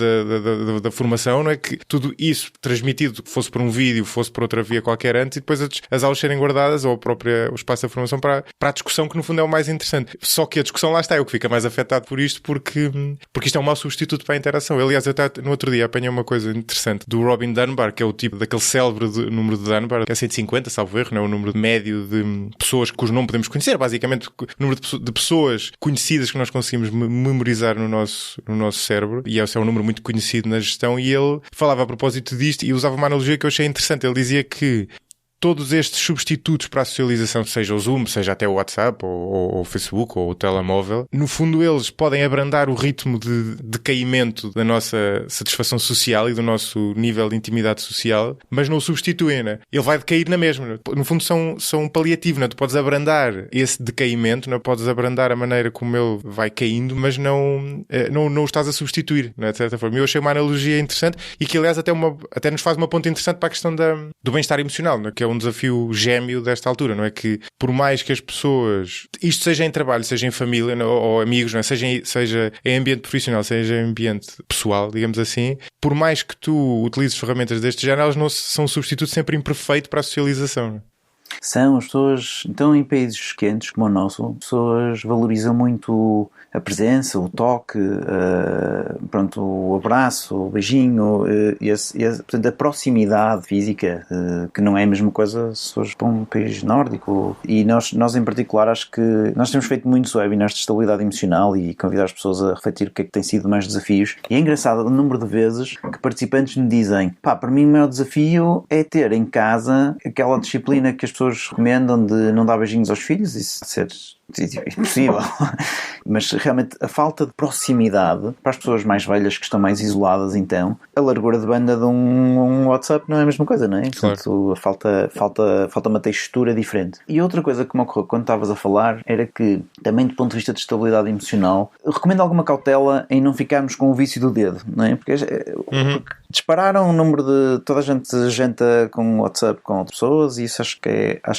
da formação, não é? Que tudo isso transmitido, fosse por um vídeo, fosse por outra via qualquer antes, e depois as aulas serem guardadas, ou o espaço da formação para a discussão, que no fundo é o mais interessante. Só que a discussão lá está, é o que fica mais afetado por isto, porque isto é um mau substituto para a interação. Aliás, eu no outro dia apanhei uma coisa interessante do Robin Dunbar, que é o tipo daquele célebre número de Dunbar, que é 150, salvo erro, não é? O número médio de pessoas cujo nome podemos conhecer, basicamente o número de pessoas conhecidas que nós conseguimos memorizar no nosso cérebro, e esse é um número muito conhecido na gestão. E ele falava a propósito disto e usava uma analogia que eu achei interessante. Ele dizia que todos estes substitutos para a socialização, seja o Zoom, seja até o WhatsApp, ou o Facebook, ou o telemóvel, no fundo eles podem abrandar o ritmo de decaimento da nossa satisfação social e do nosso nível de intimidade social, mas não o substituem, né? Ele vai decair na mesma. No fundo são um paliativo, né? Tu podes abrandar esse decaimento, não podes abrandar a maneira como ele vai caindo, mas não o estás a substituir, né? De certa forma. Eu achei uma analogia interessante e que, aliás, até nos faz uma ponta interessante para a questão do bem-estar emocional, né? Que é um desafio gêmeo desta altura, não é? Que por mais que as pessoas, isto seja em trabalho, seja em família, não, ou amigos, não é? Seja em ambiente profissional, seja em ambiente pessoal, digamos assim, por mais que tu utilizes ferramentas deste género, elas não são um substituto sempre imperfeito para a socialização, não é? São as pessoas, então em países quentes como o nosso, as pessoas valorizam muito a presença, o toque, pronto, o abraço, o beijinho, portanto, a proximidade física, que não é a mesma coisa se fores para um país nórdico. E nós em particular, acho que nós temos feito muitos webinars de estabilidade emocional e convidar as pessoas a refletir o que é que tem sido mais desafios. E é engraçado o número de vezes que participantes me dizem: pá, para mim o maior desafio é ter em casa aquela disciplina que as pessoas recomendam de não dar beijinhos aos filhos, isso ser impossível. Mas realmente a falta de proximidade para as pessoas mais velhas que estão mais isoladas, então a largura de banda de um WhatsApp não é a mesma coisa, não é? Claro. Portanto, falta uma textura diferente. E outra coisa que me ocorreu quando estavas a falar era que, também do ponto de vista de estabilidade emocional, recomendo alguma cautela em não ficarmos com o vício do dedo, não é? Porque dispararam o número de... Toda a gente janta com WhatsApp com outras pessoas e isso acho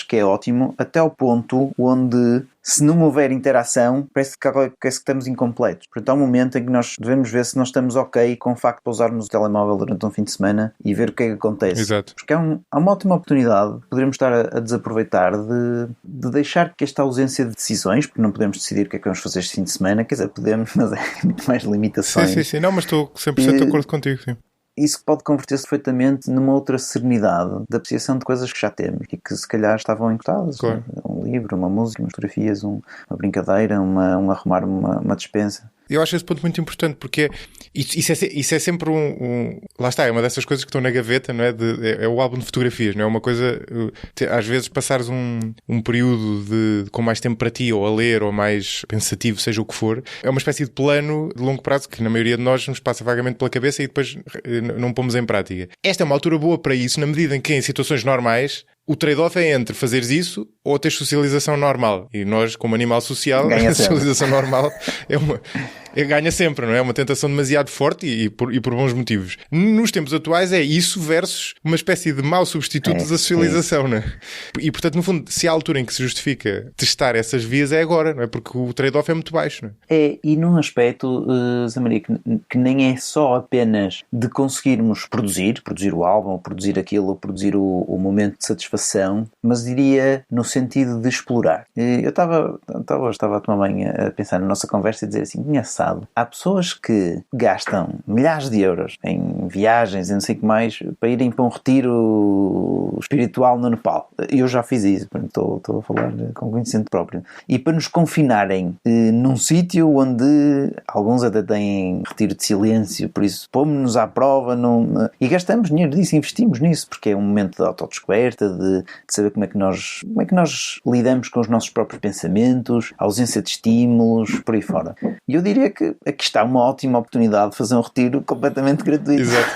que é ótimo, até ao ponto onde, se não houver interação, parece que estamos incompletos. Portanto, há um momento em que nós devemos ver se nós estamos ok com o facto de usarmos o telemóvel durante um fim de semana e ver o que é que acontece. Exato. Porque há uma ótima oportunidade, poderíamos estar a desaproveitar, de deixar que esta ausência de decisões, porque não podemos decidir o que é que vamos fazer este fim de semana, quer dizer, podemos, mas é muito mais limitações. Sim. Não, mas estou 100% de acordo contigo, sim. Isso pode converter-se perfeitamente numa outra serenidade de apreciação de coisas que já temos e que se calhar estavam encostadas. Claro. Um livro, uma música, umas fotografias, uma brincadeira, arrumar uma despensa. Eu acho esse ponto muito importante, porque isso é sempre lá está, é uma dessas coisas que estão na gaveta, não é? É o álbum de fotografias, não é? Uma coisa, às vezes passares um período com mais tempo para ti, ou a ler, ou mais pensativo, seja o que for, é uma espécie de plano de longo prazo que na maioria de nós nos passa vagamente pela cabeça e depois não pomos em prática. Esta é uma altura boa para isso, na medida em que em situações normais o trade-off é entre fazeres isso ou teres socialização normal. E nós, como animal social, a socialização normal ganha sempre, não é? É uma tentação demasiado forte e por bons motivos. Nos tempos atuais é isso versus uma espécie de mau substituto da socialização, não é? E, portanto, no fundo, se há altura em que se justifica testar essas vias, é agora, não é? Porque o trade-off é muito baixo, não é? E num aspecto, Zé Maria, que nem é só apenas de conseguirmos produzir o álbum, ou produzir aquilo, ou produzir o momento de satisfação, mas diria no sentido de explorar. Eu estava a tomar banho a pensar na nossa conversa e dizer assim, engraçado, há pessoas que gastam milhares de euros em viagens e não sei o que mais para irem para um retiro espiritual no Nepal. Eu já fiz isso, estou a falar com conhecimento próprio. E para nos confinarem num sítio onde alguns até têm retiro de silêncio, por isso pomos-nos à prova e gastamos dinheiro disso, investimos nisso, porque é um momento de autodescoberta, de saber como é que nós lidamos com os nossos próprios pensamentos, a ausência de estímulos, por aí fora. E eu diria que aqui está uma ótima oportunidade de fazer um retiro completamente gratuito. Exato.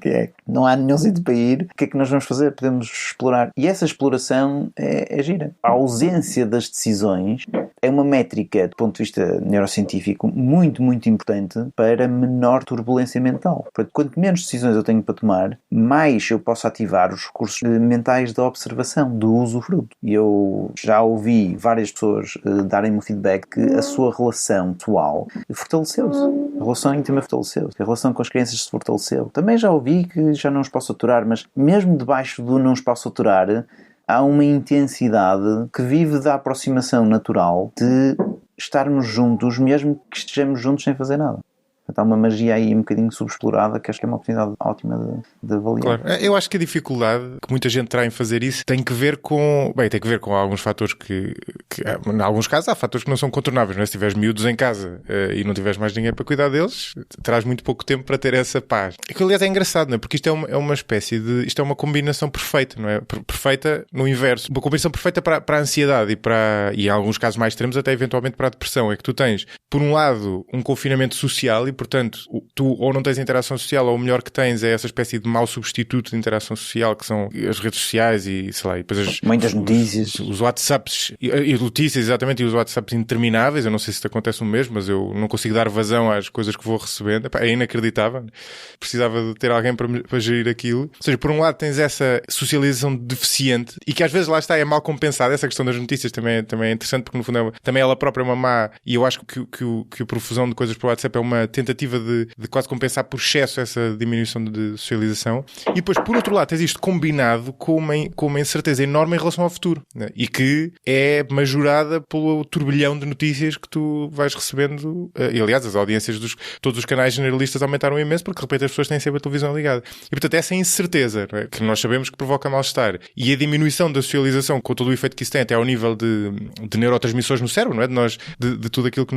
Que é, não há nenhum sítio para ir, o que é que nós vamos fazer? Podemos explorar. E essa exploração é gira. A ausência das decisões é uma métrica, do ponto de vista neurocientífico, muito, muito importante para menor turbulência mental. Portanto, quanto menos decisões eu tenho para tomar, mais eu posso ativar os recursos mentais da observação, do usufruto. E eu já ouvi várias pessoas darem-me feedback que a sua relação pessoal fortaleceu-se. A relação íntima fortaleceu-se. A relação com as crianças se fortaleceu. Também já ouvi que já não os posso aturar, mas mesmo debaixo do não os posso aturar, há uma intensidade que vive da aproximação natural de estarmos juntos, mesmo que estejamos juntos sem fazer nada. Portanto, há uma magia aí um bocadinho subexplorada que acho que é uma oportunidade ótima de avaliar. Claro. Eu acho que a dificuldade que muita gente terá em fazer isso tem que ver com alguns fatores que em alguns casos há fatores que não são contornáveis, não é? Se tiveres miúdos em casa e não tiveres mais ninguém para cuidar deles, terás muito pouco tempo para ter essa paz. Que aliás é engraçado, não é? Porque isto é uma espécie de... Isto é uma combinação perfeita, não é? Perfeita no inverso. Uma combinação perfeita para a ansiedade e em alguns casos mais extremos até eventualmente para a depressão. É que tu tens, por um lado, um confinamento social e, portanto, tu ou não tens interação social ou o melhor que tens é essa espécie de mau substituto de interação social que são as redes sociais e, sei lá, e depois muitas notícias. Os WhatsApps e notícias, exatamente, e os WhatsApps intermináveis. Eu não sei se te acontece o mesmo, mas eu não consigo dar vazão às coisas que vou recebendo. É inacreditável. Precisava de ter alguém para gerir aquilo. Ou seja, por um lado tens essa socialização deficiente e que às vezes lá está, é mal compensada. Essa questão das notícias também é interessante porque no fundo também ela própria é uma má, e eu acho que a profusão de coisas para o WhatsApp é uma tentativa tentativa de quase compensar por excesso essa diminuição de socialização. E depois, por outro lado, tens isto combinado com uma incerteza enorme em relação ao futuro, né? E que é majorada pelo turbilhão de notícias que tu vais recebendo. E, aliás, as audiências de todos os canais generalistas aumentaram imenso porque, de repente, as pessoas têm sempre a televisão ligada. E, portanto, essa incerteza, não é? Que nós sabemos que provoca mal-estar, e a diminuição da socialização, com todo o efeito que isso tem, até ao nível de neurotransmissores no cérebro, não é? De tudo aquilo que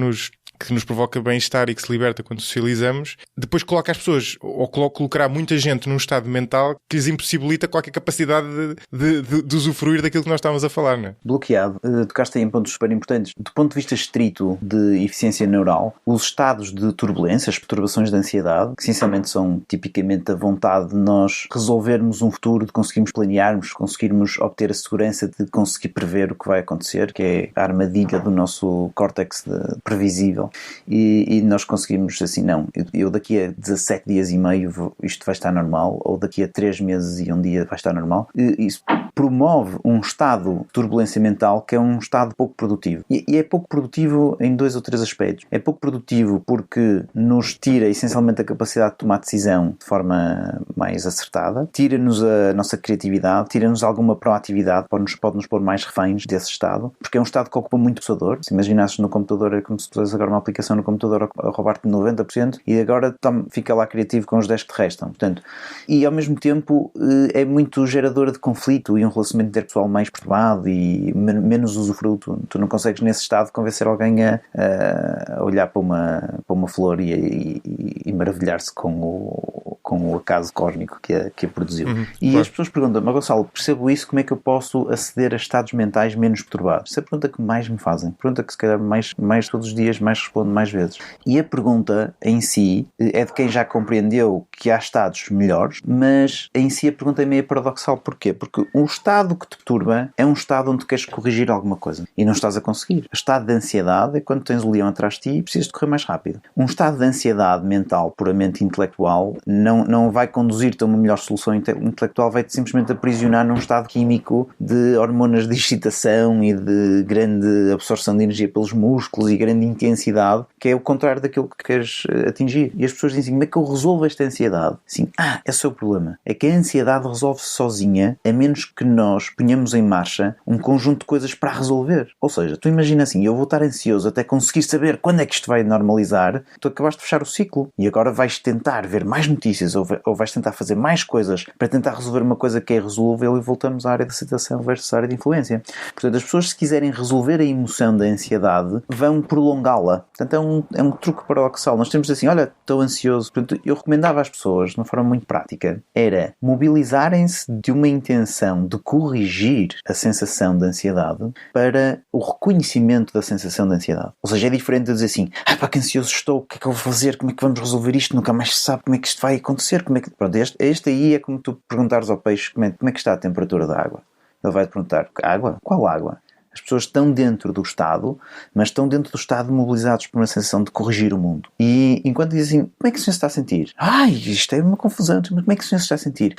nos provoca bem-estar e que se liberta quando socializamos, depois coloca as pessoas, ou colocará muita gente num estado mental que lhes impossibilita qualquer capacidade de usufruir daquilo que nós estávamos a falar, não é? Bloqueado. Tocaste aí em pontos super importantes. Do ponto de vista estrito de eficiência neural, os estados de turbulência, as perturbações de ansiedade, que sinceramente são tipicamente a vontade de nós resolvermos um futuro, de conseguirmos planearmos, conseguirmos obter a segurança de conseguir prever o que vai acontecer, que é a armadilha do nosso córtex previsível. E nós conseguimos assim, não, eu daqui a 17 dias e meio isto vai estar normal, ou daqui a 3 meses e um dia vai estar normal. Isso promove um estado de turbulência mental que é um estado pouco produtivo. E é pouco produtivo em 2 ou 3 aspectos. É pouco produtivo porque nos tira essencialmente a capacidade de tomar decisão de forma mais acertada, tira-nos a nossa criatividade, tira-nos alguma proatividade, pode-nos pôr mais reféns desse estado, porque é um estado que ocupa muito processador. Se imaginasses no computador, é como se pusesse agora uma aplicação no computador a roubar-te 90% e agora fica lá criativo com os 10 que te restam. Portanto, e ao mesmo tempo é muito geradora de conflito e um relacionamento interpessoal mais perturbado e menos usufruto. Tu não consegues nesse estado convencer alguém a olhar para uma flor e maravilhar-se com o acaso cósmico que a produziu. E claro. As pessoas perguntam, mas Gonçalo, percebo isso, como é que eu posso aceder a estados mentais menos perturbados? Essa é a pergunta que mais me fazem. Pergunta que se calhar mais todos os dias, mais respondo mais vezes. E a pergunta em si é de quem já compreendeu que há estados melhores, mas em si a pergunta é meio paradoxal. Porquê? Porque um estado que te perturba é um estado onde tu queres corrigir alguma coisa e não estás a conseguir. O estado de ansiedade é quando tens o leão atrás de ti e precisas de correr mais rápido. Um estado de ansiedade mental puramente intelectual não vai conduzir-te a uma melhor solução intelectual, vai-te simplesmente aprisionar num estado químico de hormonas de excitação e de grande absorção de energia pelos músculos e grande intensidade, que é o contrário daquilo que queres atingir. E as pessoas dizem, como é que eu resolvo esta ansiedade? Sim, esse é o problema. É que a ansiedade resolve-se sozinha, a menos que nós ponhamos em marcha um conjunto de coisas para resolver. Ou seja, tu imagina assim, eu vou estar ansioso até conseguir saber quando é que isto vai normalizar, tu acabaste de fechar o ciclo e agora vais tentar ver mais notícias ou vais tentar fazer mais coisas para tentar resolver uma coisa que é resolvível e voltamos à área da aceitação versus à área de influência. Portanto, as pessoas, se quiserem resolver a emoção da ansiedade, vão prolongá-la. Portanto, é um truque paradoxal. Nós temos assim, olha, estou ansioso. Portanto, eu recomendava às pessoas, de uma forma muito prática, era mobilizarem-se de uma intenção de corrigir a sensação de ansiedade para o reconhecimento da sensação de ansiedade. Ou seja, é diferente de dizer assim, pá, que ansioso estou, o que é que eu vou fazer, como é que vamos resolver isto, nunca mais se sabe como é que isto vai acontecer, Pronto, este aí é como tu perguntares ao peixe como é que está a temperatura da água. Ele vai-te perguntar, água? Qual água? As pessoas estão dentro do Estado, mas estão dentro do Estado mobilizados por uma sensação de corrigir o mundo. E enquanto dizem, como é que o senhor se está a sentir? Isto é uma confusão, mas como é que o senhor se está a sentir?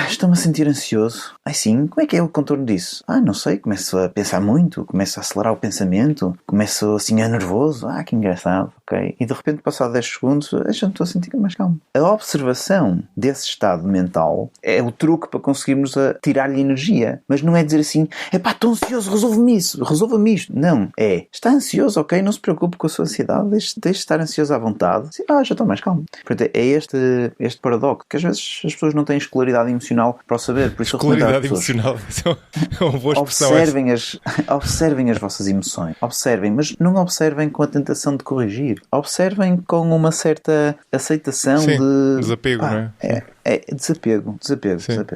Estou-me a sentir ansioso. Sim, como é que é o contorno disso? Não sei, começo a pensar muito, começo a acelerar o pensamento, começo assim a nervoso. Que engraçado, ok? E de repente, passado 10 segundos, já me estou a sentir mais calmo. A observação desse estado mental é o truque para conseguirmos tirar-lhe energia. Mas não é dizer assim, estou ansioso, resolva-me isto. Não, está ansioso, ok? Não se preocupe com a sua ansiedade, deixe de estar ansioso à vontade. Já estou mais calmo. Portanto, é este paradoxo, que às vezes as pessoas não têm escolaridade emocional para o saber. Por isso escolaridade emocional, é uma boa expressão. Observem as vossas emoções. Observem, mas não observem com a tentação de corrigir. Observem com uma certa aceitação. Sim, de desapego, não é? Desapego.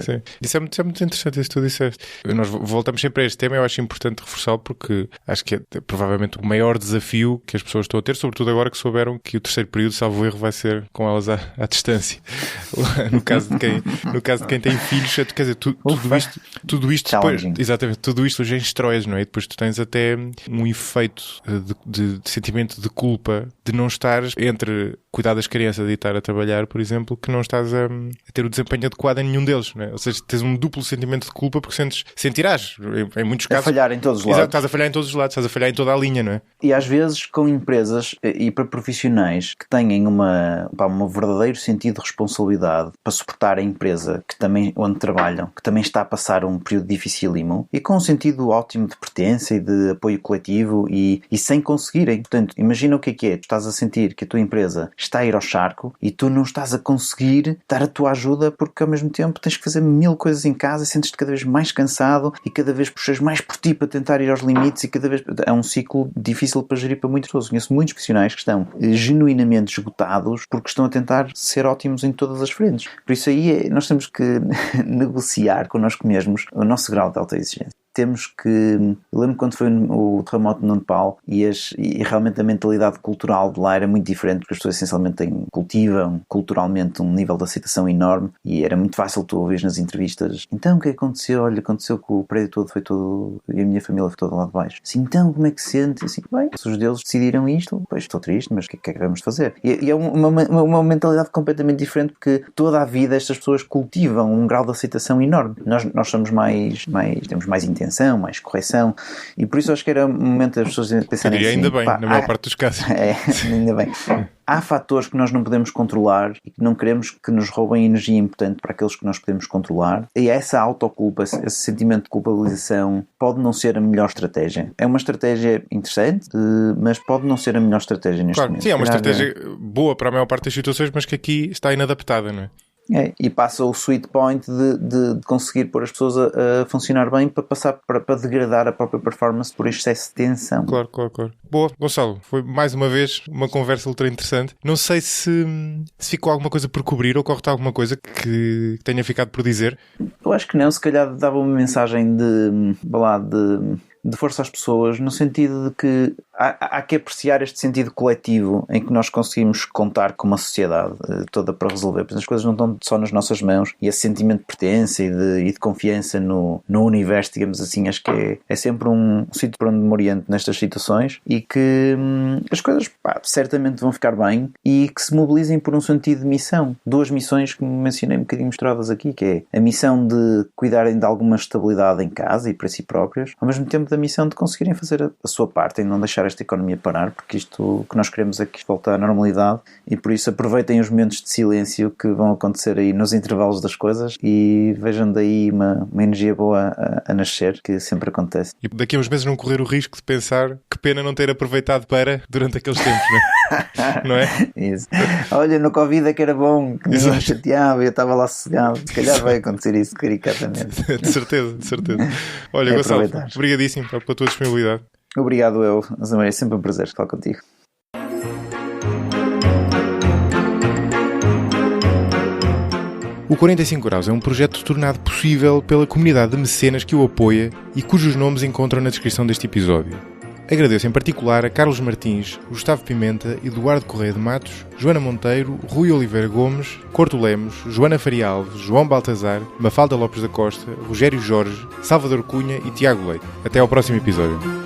Sim. Isso é muito interessante, isso que tu disseste. Nós voltamos sempre a este tema, eu acho importante reforçá-lo porque acho que é provavelmente o maior desafio que as pessoas estão a ter, sobretudo agora que souberam que o terceiro período, salvo erro, vai ser com elas à distância. No caso de quem tem filhos, quer dizer, tudo isto depois, exatamente, tudo isto hoje instróis, não é? E depois tu tens até um efeito de sentimento de culpa de não estares entre cuidar das crianças e estar a trabalhar, por exemplo, que não estás ter o desempenho adequado em nenhum deles, não é? Ou seja, tens um duplo sentimento de culpa porque sentirás, em muitos casos... A falhar em todos os lados. Exato, estás a falhar em todos os lados, estás a falhar em toda a linha, não é? E às vezes com empresas e para profissionais que tenham um verdadeiro sentido de responsabilidade para suportar a empresa onde trabalham, que também está a passar um período dificílimo, e com um sentido ótimo de pertença e de apoio coletivo e sem conseguirem. Portanto, imagina o que é. Tu estás a sentir que a tua empresa está a ir ao charco e tu não estás a conseguir dar a tua ajuda porque ao mesmo tempo tens que fazer 1000 coisas em casa e sentes-te cada vez mais cansado e cada vez puxas mais por ti para tentar ir aos limites e cada vez... É um ciclo difícil para gerir para muitas pessoas. Conheço muitos profissionais que estão genuinamente esgotados porque estão a tentar ser ótimos em todas as frentes. Por isso aí nós temos que negociar connosco mesmos o nosso grau de autoexigência. Temos que... Eu lembro quando foi o terremoto no Nepal e realmente a mentalidade cultural de lá era muito diferente, porque as pessoas essencialmente cultivam culturalmente um nível de aceitação enorme e era muito fácil tu ouvires nas entrevistas: então o que aconteceu? Olha, aconteceu que o prédio todo foi todo... e a minha família foi toda lá de baixo. Assim, então como é que se sente? Assim, bem, se os deuses decidiram isto, pois estou triste, mas o que é que vamos fazer? E é uma mentalidade completamente diferente, porque toda a vida estas pessoas cultivam um grau de aceitação enorme. Nós somos temos mais intenção, mais correção, e por isso acho que era um momento das pessoas pensarem assim... ainda bem, na maior parte dos casos. Ainda bem. Há fatores que nós não podemos controlar e que não queremos que nos roubem energia importante para aqueles que nós podemos controlar, e essa autoculpa, esse sentimento de culpabilização pode não ser a melhor estratégia. É uma estratégia interessante, mas pode não ser a melhor estratégia neste momento. Sim, é uma estratégia boa para a maior parte das situações, mas que aqui está inadaptada, não é? E passa o sweet point de conseguir pôr as pessoas a funcionar bem para degradar a própria performance por excesso de tensão. Claro. Boa, Gonçalo, foi mais uma vez uma conversa ultra interessante. Não sei se ficou alguma coisa por cobrir ou corta alguma coisa que tenha ficado por dizer. Eu acho que não, se calhar dava uma mensagem de força às pessoas, no sentido de que há que apreciar este sentido coletivo em que nós conseguimos contar com uma sociedade toda para resolver, porque as coisas não estão só nas nossas mãos, e esse sentimento de pertença e de confiança no universo, digamos assim, acho que é sempre um sítio para onde me oriento nestas situações, e que as coisas certamente vão ficar bem, e que se mobilizem por um sentido de missão. 2 missões que mencionei um bocadinho misturadas aqui, que é a missão de cuidarem de alguma estabilidade em casa e para si próprios, ao mesmo tempo da missão de conseguirem fazer a sua parte e não deixar esta economia parar, porque o que nós queremos é que voltar à normalidade, e por isso aproveitem os momentos de silêncio que vão acontecer aí nos intervalos das coisas e vejam daí uma energia boa a nascer, que sempre acontece. E daqui a uns meses não correr o risco de pensar que pena não ter aproveitado durante aqueles tempos, não é? Isso. Olha, no Covid é que era bom, que não me chateava, eu estava lá sossegado. Se calhar vai acontecer isso caricatamente. De certeza. Olha, Gonçalo, obrigadíssimo pela tua disponibilidade. Obrigado, Zé, é sempre um prazer estar contigo. O 45 Graus é um projeto tornado possível pela comunidade de mecenas que o apoia e cujos nomes encontram na descrição deste episódio. Agradeço em particular a Carlos Martins, Gustavo Pimenta, Eduardo Correia de Matos, Joana Monteiro, Rui Oliveira Gomes, Corto Lemos, Joana Faria Alves, João Baltazar, Mafalda Lopes da Costa, Rogério Jorge, Salvador Cunha e Tiago Leite. Até ao próximo episódio.